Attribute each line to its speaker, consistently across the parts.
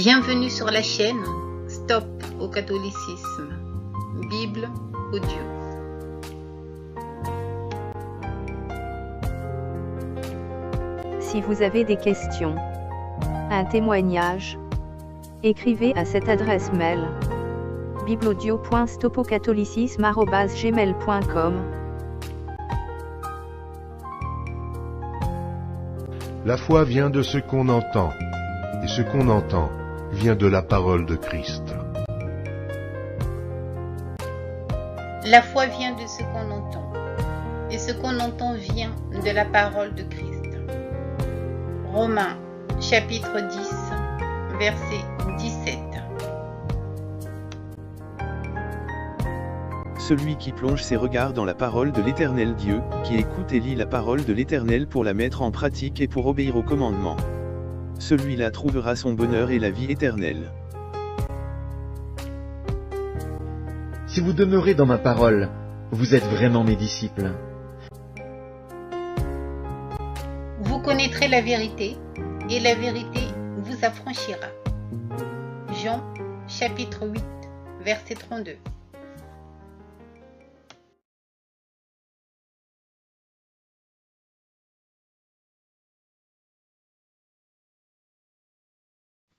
Speaker 1: Bienvenue sur la chaîne Stop au catholicisme, Bible audio.
Speaker 2: Si vous avez des questions, un témoignage, écrivez à cette adresse mail bibleaudio.stopocatholicisme@gmail.com.
Speaker 3: La foi vient de ce qu'on entend, et ce qu'on entend vient de la parole de Christ.
Speaker 1: La foi vient de ce qu'on entend, et ce qu'on entend vient de la parole de Christ. Romains, chapitre 10, verset 17.
Speaker 4: Celui qui plonge ses regards dans la parole de l'Éternel Dieu, qui écoute et lit la parole de l'Éternel pour la mettre en pratique et pour obéir aux commandements. Celui-là trouvera son bonheur et la vie éternelle.
Speaker 5: Si vous demeurez dans ma parole, vous êtes vraiment mes disciples.
Speaker 1: Vous connaîtrez la vérité, et la vérité vous affranchira. Jean, chapitre 8, verset 32.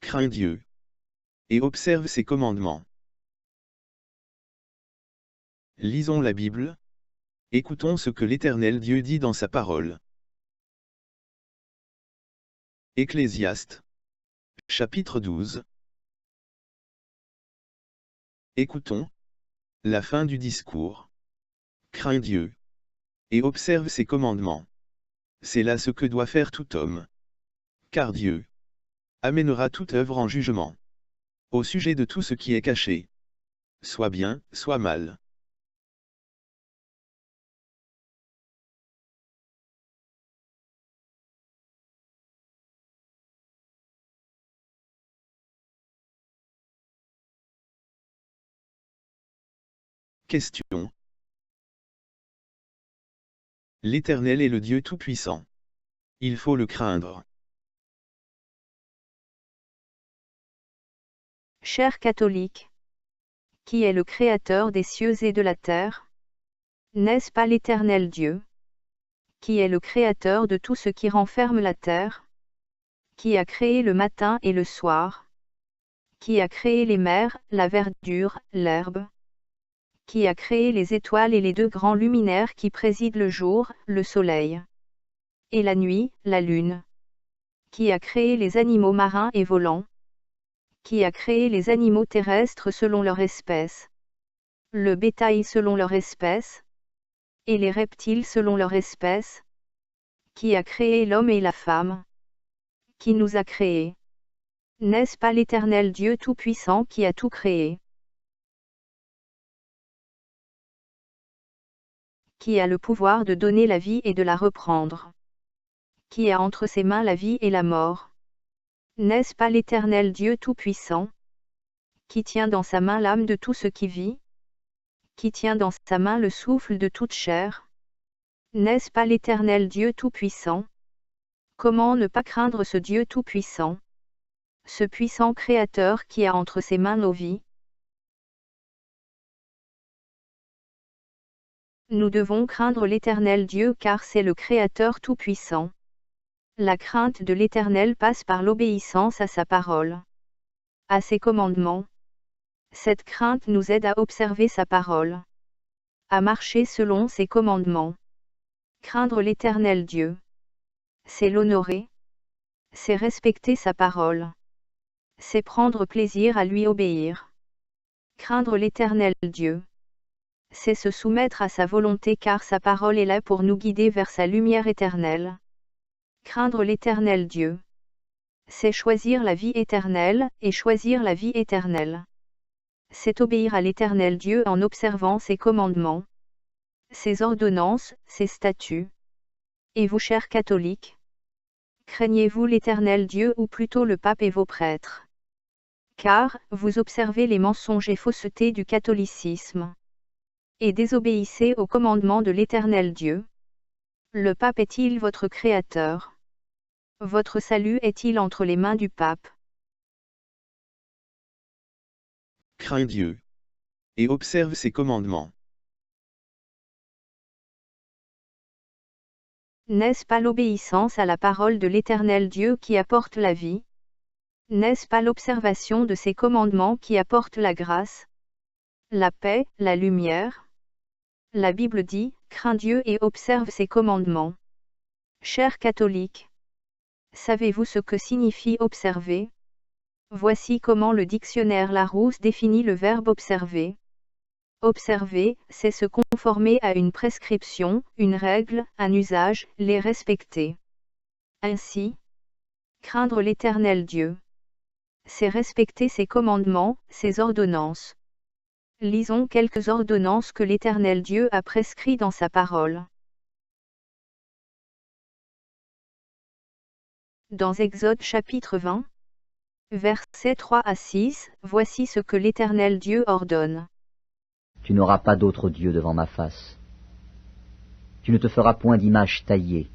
Speaker 4: Crains Dieu et observe ses commandements. Lisons la Bible. Écoutons ce que l'Éternel Dieu dit dans sa parole. Ecclésiaste, chapitre 12. Écoutons la fin du discours. Crains Dieu et observe ses commandements. C'est là ce que doit faire tout homme. Car Dieu amènera toute œuvre en jugement au sujet de tout ce qui est caché, soit bien, soit mal. Question. L'Éternel est le Dieu Tout-Puissant. Il faut le craindre.
Speaker 2: Chers catholiques, qui est le Créateur des cieux et de la terre? N'est-ce pas l'Éternel Dieu? Qui est le Créateur de tout ce qui renferme la terre? Qui a créé le matin et le soir? Qui a créé les mers, la verdure, l'herbe? Qui a créé les étoiles et les deux grands luminaires qui président le jour, le soleil? Et la nuit, la lune? Qui a créé les animaux marins et volants? Qui a créé les animaux terrestres selon leur espèce? Le bétail selon leur espèce? Et les reptiles selon leur espèce? Qui a créé l'homme et la femme? Qui nous a créés? N'est-ce pas l'Éternel Dieu Tout-Puissant qui a tout créé? Qui a le pouvoir de donner la vie et de la reprendre? Qui a entre ses mains la vie et la mort? N'est-ce pas l'Éternel Dieu Tout-Puissant? Qui tient dans sa main l'âme de tout ce qui vit? Qui tient dans sa main le souffle de toute chair? N'est-ce pas l'Éternel Dieu Tout-Puissant? Comment ne pas craindre ce Dieu Tout-Puissant? Ce puissant Créateur qui a entre ses mains nos vies? Nous devons craindre l'Éternel Dieu car c'est le Créateur Tout-Puissant. La crainte de l'Éternel passe par l'obéissance à sa parole, à ses commandements. Cette crainte nous aide à observer sa parole, à marcher selon ses commandements. Craindre l'Éternel Dieu, c'est l'honorer, c'est respecter sa parole, c'est prendre plaisir à lui obéir. Craindre l'Éternel Dieu, c'est se soumettre à sa volonté car sa parole est là pour nous guider vers sa lumière éternelle. Craindre l'Éternel Dieu, c'est choisir la vie éternelle, et choisir la vie éternelle. C'est obéir à l'Éternel Dieu en observant ses commandements, ses ordonnances, ses statuts. Et vous, chers catholiques, craignez-vous l'Éternel Dieu ou plutôt le pape et vos prêtres? Car, vous observez les mensonges et faussetés du catholicisme, et désobéissez aux commandements de l'Éternel Dieu. Le pape est-il votre créateur? Votre salut est-il entre les mains du pape?
Speaker 4: Crains Dieu. Et observe ses commandements.
Speaker 2: N'est-ce pas l'obéissance à la parole de l'Éternel Dieu qui apporte la vie? N'est-ce pas l'observation de ses commandements qui apporte la grâce, la paix, la lumière? La Bible dit, crains Dieu et observe ses commandements. Chers catholiques, savez-vous ce que signifie observer? Voici comment le dictionnaire Larousse définit le verbe observer. Observer, c'est se conformer à une prescription, une règle, un usage, les respecter. Ainsi, craindre l'Éternel Dieu, c'est respecter ses commandements, ses ordonnances. Lisons quelques ordonnances que l'Éternel Dieu a prescrites dans sa parole. Dans Exode chapitre 20, versets 3 à 6, voici ce que l'Éternel Dieu ordonne.
Speaker 6: Tu n'auras pas d'autre Dieu devant ma face. Tu ne te feras point d'image taillée,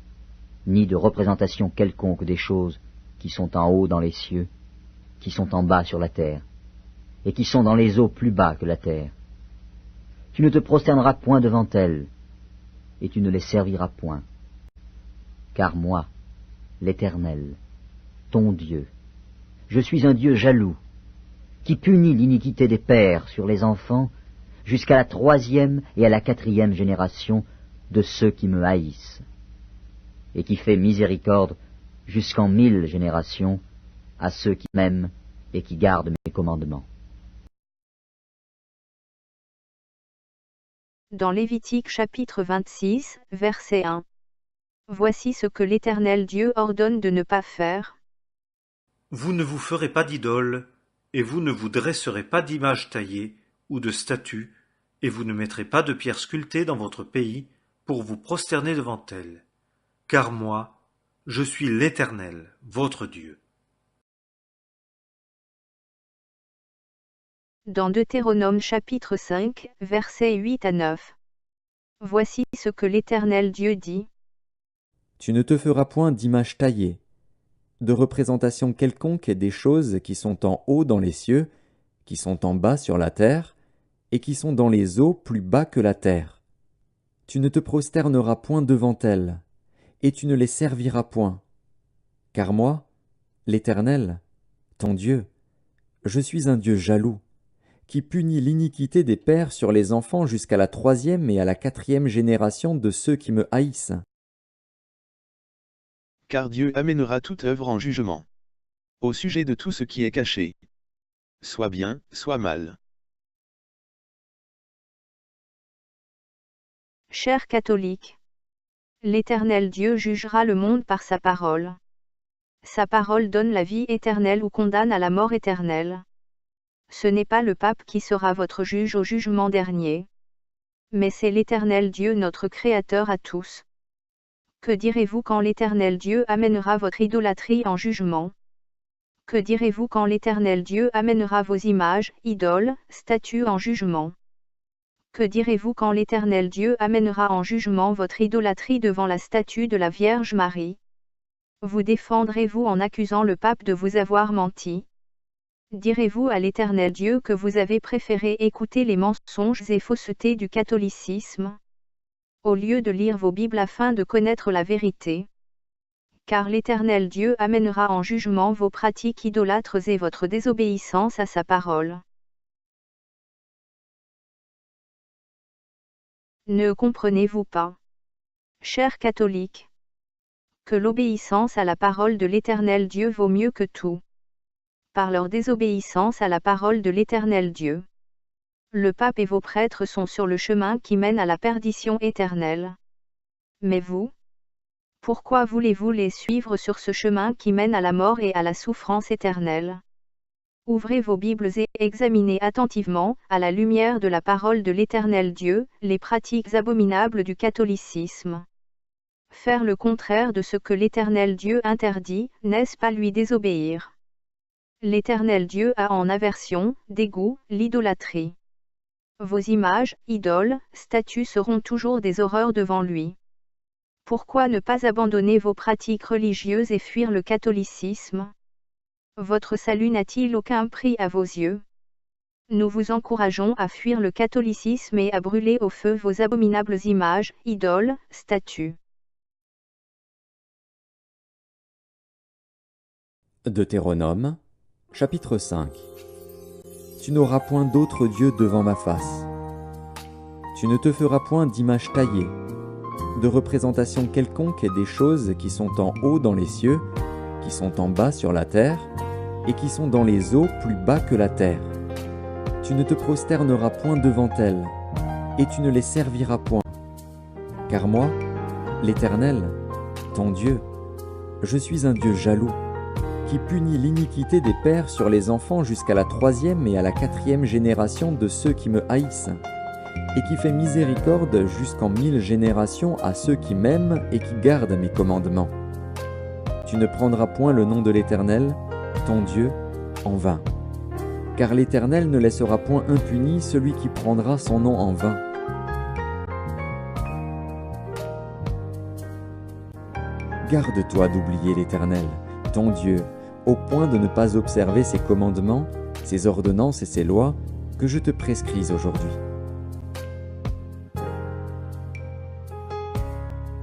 Speaker 6: ni de représentation quelconque des choses qui sont en haut dans les cieux, qui sont en bas sur la terre, et qui sont dans les eaux plus bas que la terre. Tu ne te prosterneras point devant elles, et tu ne les serviras point. Car moi, l'Éternel, ton Dieu, je suis un Dieu jaloux, qui punit l'iniquité des pères sur les enfants, jusqu'à la 3e et à la 4e génération de ceux qui me haïssent, et qui fait miséricorde jusqu'en 1000 générations à ceux qui m'aiment et qui gardent mes commandements.
Speaker 2: Dans Lévitique chapitre 26, verset 1. Voici ce que l'Éternel Dieu ordonne de ne pas faire.
Speaker 7: Vous ne vous ferez pas d'idole, et vous ne vous dresserez pas d'image taillée ou de statue, et vous ne mettrez pas de pierres sculptées dans votre pays pour vous prosterner devant elles. Car moi, je suis l'Éternel, votre Dieu.
Speaker 2: Dans Deutéronome chapitre 5, versets 8 à 9. Voici ce que l'Éternel Dieu dit.
Speaker 8: Tu ne te feras point d'image taillée, de représentation quelconque des choses qui sont en haut dans les cieux, qui sont en bas sur la terre, et qui sont dans les eaux plus bas que la terre. Tu ne te prosterneras point devant elles, et tu ne les serviras point. Car moi, l'Éternel, ton Dieu, je suis un Dieu jaloux, qui punit l'iniquité des pères sur les enfants jusqu'à la 3e et à la 4e génération de ceux qui me haïssent.
Speaker 4: Car Dieu amènera toute œuvre en jugement, au sujet de tout ce qui est caché, soit bien, soit mal.
Speaker 2: Chers catholiques, l'Éternel Dieu jugera le monde par sa parole. Sa parole donne la vie éternelle ou condamne à la mort éternelle. Ce n'est pas le pape qui sera votre juge au jugement dernier, mais c'est l'Éternel Dieu notre Créateur à tous. Que direz-vous quand l'Éternel Dieu amènera votre idolâtrie en jugement? Que direz-vous quand l'Éternel Dieu amènera vos images, idoles, statues en jugement? Que direz-vous quand l'Éternel Dieu amènera en jugement votre idolâtrie devant la statue de la Vierge Marie? Vous défendrez-vous en accusant le pape de vous avoir menti? Direz-vous à l'Éternel Dieu que vous avez préféré écouter les mensonges et faussetés du catholicisme, au lieu de lire vos Bibles afin de connaître la vérité? Car l'Éternel Dieu amènera en jugement vos pratiques idolâtres et votre désobéissance à sa parole. Ne comprenez-vous pas, chers catholiques, que l'obéissance à la parole de l'Éternel Dieu vaut mieux que tout? Par leur désobéissance à la parole de l'Éternel Dieu, le pape et vos prêtres sont sur le chemin qui mène à la perdition éternelle. Mais vous, pourquoi voulez-vous les suivre sur ce chemin qui mène à la mort et à la souffrance éternelle? Ouvrez vos Bibles et examinez attentivement, à la lumière de la parole de l'Éternel Dieu, les pratiques abominables du catholicisme. Faire le contraire de ce que l'Éternel Dieu interdit, n'est-ce pas lui désobéir? L'Éternel Dieu a en aversion, dégoût, l'idolâtrie. Vos images, idoles, statues seront toujours des horreurs devant lui. Pourquoi ne pas abandonner vos pratiques religieuses et fuir le catholicisme? Votre salut n'a-t-il aucun prix à vos yeux? Nous vous encourageons à fuir le catholicisme et à brûler au feu vos abominables images, idoles, statues.
Speaker 8: Deutéronome, chapitre 5. Tu n'auras point d'autre Dieu devant ma face. Tu ne te feras point d'image taillée, de représentation quelconque des choses qui sont en haut dans les cieux, qui sont en bas sur la terre, et qui sont dans les eaux plus bas que la terre. Tu ne te prosterneras point devant elles, et tu ne les serviras point. Car moi, l'Éternel, ton Dieu, je suis un Dieu jaloux, qui punit l'iniquité des pères sur les enfants jusqu'à la 3e et à la 4e génération de ceux qui me haïssent, et qui fait miséricorde jusqu'en 1000 générations à ceux qui m'aiment et qui gardent mes commandements. Tu ne prendras point le nom de l'Éternel, ton Dieu, en vain, car l'Éternel ne laissera point impuni celui qui prendra son nom en vain. Garde-toi d'oublier l'Éternel, ton Dieu, au point de ne pas observer ses commandements, ses ordonnances et ses lois que je te prescris aujourd'hui.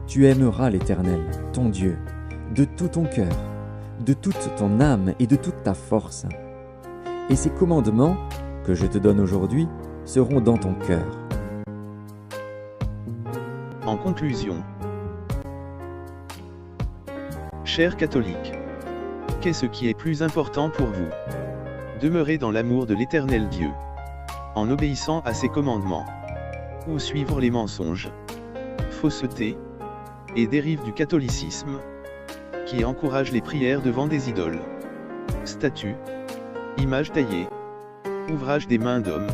Speaker 8: Tu aimeras l'Éternel, ton Dieu, de tout ton cœur, de toute ton âme et de toute ta force. Et ces commandements que je te donne aujourd'hui seront dans ton cœur.
Speaker 4: En conclusion, chers catholiques, qu'est-ce qui est plus important pour vous? Demeurer dans l'amour de l'Éternel Dieu, en obéissant à ses commandements, ou suivre les mensonges, faussetés et dérives du catholicisme, qui encouragent les prières devant des idoles, statues, images taillées, ouvrages des mains d'hommes.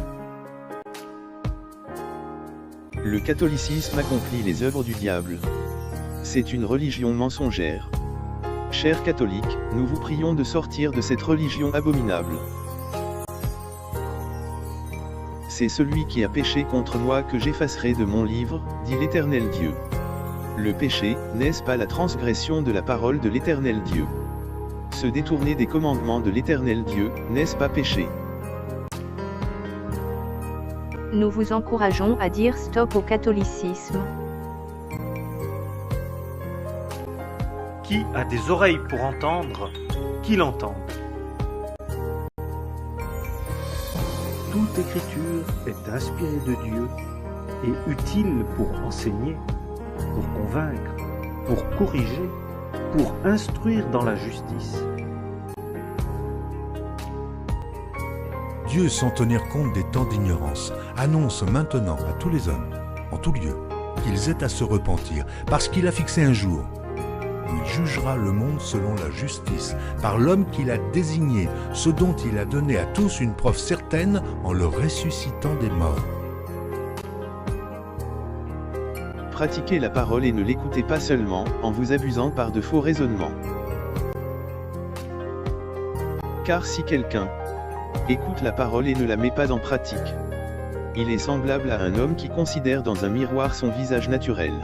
Speaker 4: Le catholicisme accomplit les œuvres du diable. C'est une religion mensongère. Chers catholiques, nous vous prions de sortir de cette religion abominable. C'est celui qui a péché contre moi que j'effacerai de mon livre, dit l'Éternel Dieu. Le péché, n'est-ce pas la transgression de la parole de l'Éternel Dieu? Se détourner des commandements de l'Éternel Dieu, n'est-ce pas péché?
Speaker 2: Nous vous encourageons à dire stop au catholicisme.
Speaker 7: Qui a des oreilles pour entendre, qu'il entende. Toute écriture est inspirée de Dieu et utile pour enseigner, pour convaincre, pour corriger, pour instruire dans la justice.
Speaker 3: Dieu, sans tenir compte des temps d'ignorance, annonce maintenant à tous les hommes, en tout lieu, qu'ils aient à se repentir, parce qu'il a fixé un jour où il jugera le monde selon la justice, par l'homme qu'il a désigné, ce dont il a donné à tous une preuve certaine en le ressuscitant des morts.
Speaker 4: Pratiquez la parole et ne l'écoutez pas seulement, en vous abusant par de faux raisonnements. Car si quelqu'un écoute la parole et ne la met pas en pratique, il est semblable à un homme qui considère dans un miroir son visage naturel,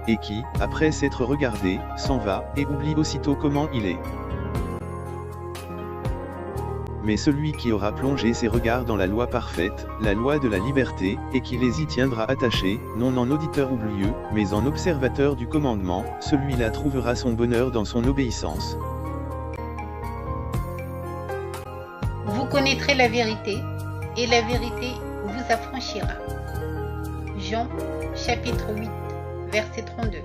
Speaker 4: et qui, après s'être regardé, s'en va, et oublie aussitôt comment il est. Mais celui qui aura plongé ses regards dans la loi parfaite, la loi de la liberté, et qui les y tiendra attachés, non en auditeur oublieux, mais en observateur du commandement, celui-là trouvera son bonheur dans son obéissance.
Speaker 1: Vous connaîtrez la vérité, et la vérité vous affranchira. Jean, chapitre 8, verset 32.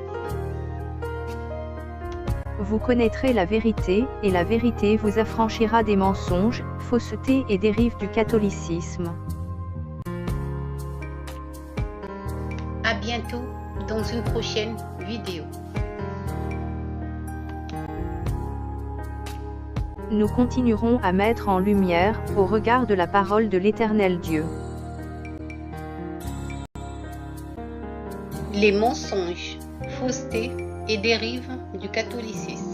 Speaker 2: Vous connaîtrez la vérité, et la vérité vous affranchira des mensonges, faussetés et dérives du catholicisme.
Speaker 1: À bientôt dans une prochaine vidéo.
Speaker 2: Nous continuerons à mettre en lumière, au regard de la parole de l'Éternel Dieu,
Speaker 1: les mensonges, faussetés et dérives du catholicisme.